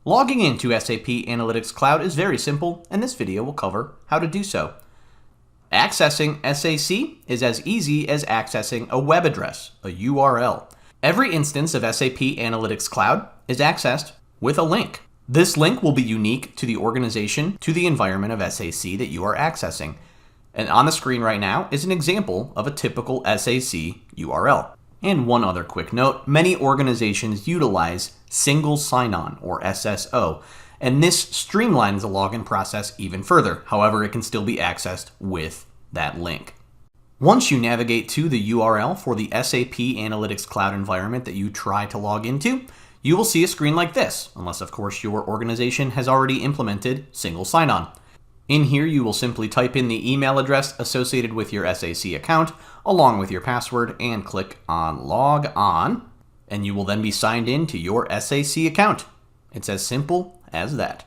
Logging into SAP Analytics Cloud is very simple, and this video will cover how to do so. Accessing SAC is as easy as accessing a web address, a URL. Every instance of SAP Analytics Cloud is accessed with a link. This link will be unique to the organization, to the environment of SAC that you are accessing. And on the screen right now is an example of a typical SAC URL. And one other quick note, many organizations utilize single sign-on or SSO, and this streamlines the login process even further. However, it can still be accessed with that link. Once you navigate to the URL for the SAP Analytics Cloud environment that you try to log into, you will see a screen like this, unless of course your organization has already implemented single sign-on. In here, you will simply type in the email address associated with your SAC account, along with your password, and click on Log On, and you will then be signed in to your SAC account. It's as simple as that.